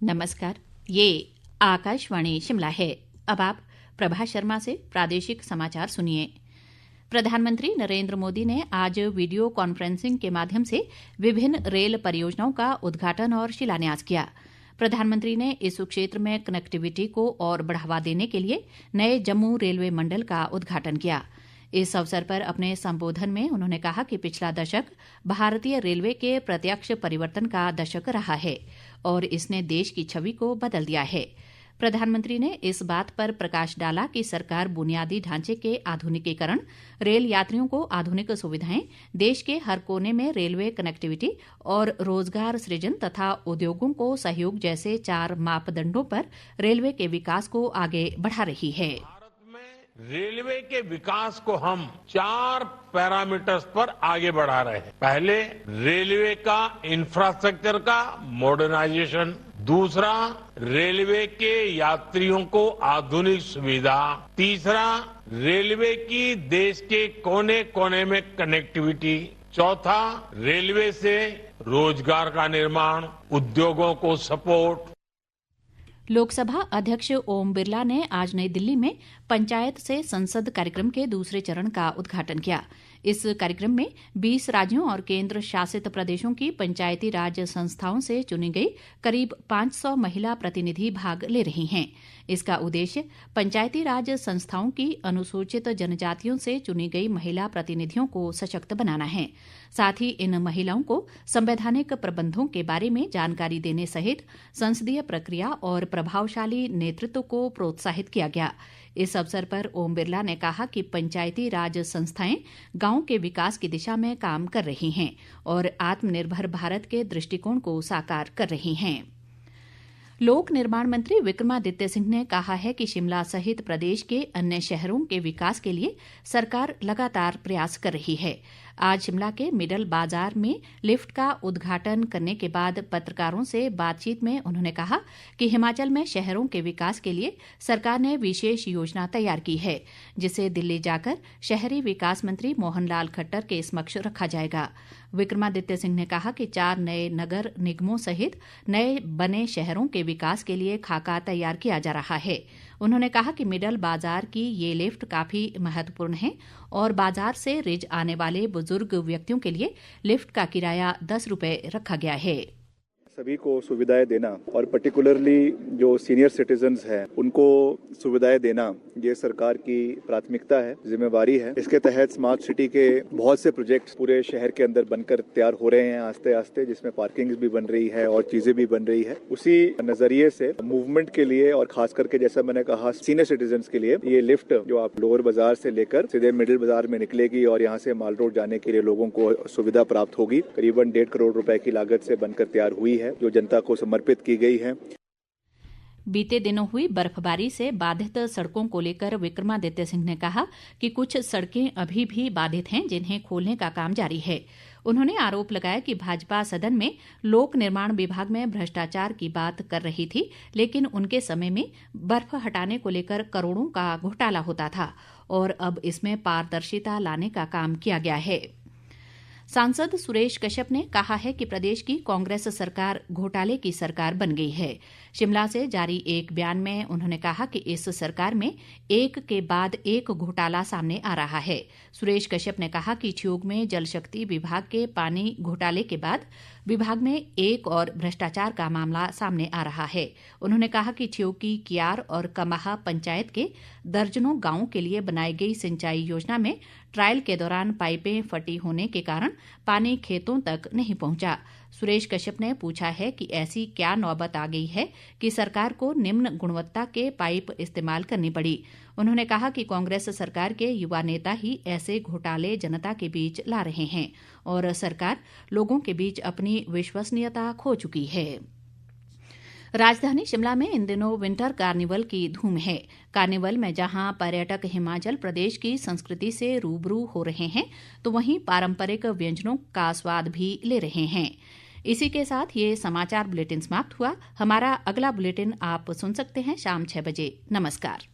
नमस्कार, ये आकाशवाणी शिमला है। अब आप प्रभा शर्मा से प्रादेशिक समाचार सुनिए। प्रधानमंत्री नरेंद्र मोदी ने आज वीडियो कॉन्फ्रेंसिंग के माध्यम से विभिन्न रेल परियोजनाओं का उद्घाटन और शिलान्यास किया। प्रधानमंत्री ने इस क्षेत्र में कनेक्टिविटी को और बढ़ावा देने के लिए नए जम्मू रेलवे मंडल का उद्घाटन किया। इस अवसर पर अपने संबोधन में उन्होंने कहा कि पिछला दशक भारतीय रेलवे के प्रत्यक्ष परिवर्तन का दशक रहा है और इसने देश की छवि को बदल दिया है। प्रधानमंत्री ने इस बात पर प्रकाश डाला कि सरकार बुनियादी ढांचे के आधुनिकीकरण, रेल यात्रियों को आधुनिक सुविधाएं, देश के हर कोने में रेलवे कनेक्टिविटी और रोजगार सृजन तथा उद्योगों को सहयोग जैसे 4 मापदंडों पर रेलवे के विकास को आगे बढ़ा रही है। रेलवे के विकास को हम 4 पैरामीटर्स पर आगे बढ़ा रहे हैं। पहले रेलवे का इंफ्रास्ट्रक्चर का मॉडर्नाइजेशन, दूसरा रेलवे के यात्रियों को आधुनिक सुविधा, तीसरा रेलवे की देश के कोने कोने में कनेक्टिविटी, चौथा रेलवे से रोजगार का निर्माण, उद्योगों को सपोर्ट। लोकसभा अध्यक्ष ओम बिरला ने आज नई दिल्ली में पंचायत से संसद कार्यक्रम के दूसरे चरण का उद्घाटन किया। इस कार्यक्रम में 20 राज्यों और केंद्र शासित प्रदेशों की पंचायती राज संस्थाओं से चुनी गई करीब 500 महिला प्रतिनिधि भाग ले रही हैं। इसका उद्देश्य पंचायती राज संस्थाओं की अनुसूचित जनजातियों से चुनी गई महिला प्रतिनिधियों को सशक्त बनाना है। साथ ही इन महिलाओं को संवैधानिक प्रबंधों के बारे में जानकारी देने सहित संसदीय प्रक्रिया और प्रभावशाली नेतृत्व को प्रोत्साहित किया गया। इस अवसर पर ओम बिरला ने कहा कि पंचायती राज संस्थाएं गांव के विकास की दिशा में काम कर रही हैं और आत्मनिर्भर भारत के दृष्टिकोण को साकार कर रही हैं। लोक निर्माण मंत्री विक्रमादित्य सिंह ने कहा है कि शिमला सहित प्रदेश के अन्य शहरों के विकास के लिए सरकार लगातार प्रयास कर रही है। आज शिमला के मिडल बाजार में लिफ्ट का उद्घाटन करने के बाद पत्रकारों से बातचीत में उन्होंने कहा कि हिमाचल में शहरों के विकास के लिए सरकार ने विशेष योजना तैयार की है, जिसे दिल्ली जाकर शहरी विकास मंत्री मोहन लाल खट्टर के समक्ष रखा जाएगा। विक्रमादित्य सिंह ने कहा कि 4 नए नगर निगमों सहित नए बने शहरों के विकास के लिए खाका तैयार किया जा रहा है। उन्होंने कहा कि मिडल बाजार की ये लिफ्ट काफी महत्वपूर्ण है और बाजार से रिज आने वाले बुजुर्ग व्यक्तियों के लिए लिफ्ट का किराया 10 रुपए रखा गया है। सभी को सुविधाएं देना और पर्टिकुलरली जो सीनियर सिटीजन्स हैं उनको सुविधाएं देना ये सरकार की प्राथमिकता है, जिम्मेवारी है। इसके तहत स्मार्ट सिटी के बहुत से प्रोजेक्ट्स पूरे शहर के अंदर बनकर तैयार हो रहे हैं आस्ते आस्ते, जिसमें पार्किंग भी बन रही है और चीजें भी बन रही है। उसी नजरिए से मूवमेंट के लिए और खास करके जैसा मैंने कहा सीनियर सिटीजन्स के लिए ये लिफ्ट जो आप लोअर बाजार से लेकर सीधे मिडिल बाजार में निकलेगी और यहाँ से माल रोड जाने के लिए लोगों को सुविधा प्राप्त होगी। करीबन 1.5 करोड़ रुपए की लागत से बनकर तैयार हुई है, जो जनता को समर्पित की गई है। बीते दिनों हुई बर्फबारी से बाधित सड़कों को लेकर विक्रमादित्य सिंह ने कहा कि कुछ सड़कें अभी भी बाधित हैं, जिन्हें खोलने का काम जारी है। उन्होंने आरोप लगाया कि भाजपा सदन में लोक निर्माण विभाग में भ्रष्टाचार की बात कर रही थी, लेकिन उनके समय में बर्फ हटाने को लेकर करोड़ों का घोटाला होता था और अब इसमें पारदर्शिता लाने का काम किया गया है। सांसद सुरेश कश्यप ने कहा है कि प्रदेश की कांग्रेस सरकार घोटाले की सरकार बन गई है। शिमला से जारी एक बयान में उन्होंने कहा कि इस सरकार में एक के बाद एक घोटाला सामने आ रहा है। सुरेश कश्यप ने कहा कि ठियोग में जल शक्ति विभाग के पानी घोटाले के बाद विभाग में एक और भ्रष्टाचार का मामला सामने आ रहा है। उन्होंने कहा कि ठियोग की कियार और कमाहा पंचायत के दर्जनों गांवों के लिए बनाई गई सिंचाई योजना में ट्रायल के दौरान पाइपें फटी होने के कारण पानी खेतों तक नहीं पहुंचा। सुरेश कश्यप ने पूछा है कि ऐसी क्या नौबत आ गई है कि सरकार को निम्न गुणवत्ता के पाइप इस्तेमाल करनी पड़ी। उन्होंने कहा कि कांग्रेस सरकार के युवा नेता ही ऐसे घोटाले जनता के बीच ला रहे हैं और सरकार लोगों के बीच अपनी विश्वसनीयता खो चुकी है। राजधानी शिमला में इन दिनों विंटर कार्निवल की धूम है। कार्निवल में जहां पर्यटक हिमाचल प्रदेश की संस्कृति से रूबरू हो रहे हैं, तो वहीं पारंपरिक व्यंजनों का स्वाद भी ले रहे हैं। इसी के साथ ये समाचार बुलेटिन समाप्त हुआ। हमारा अगला बुलेटिन आप सुन सकते हैं शाम 6 बजे। नमस्कार।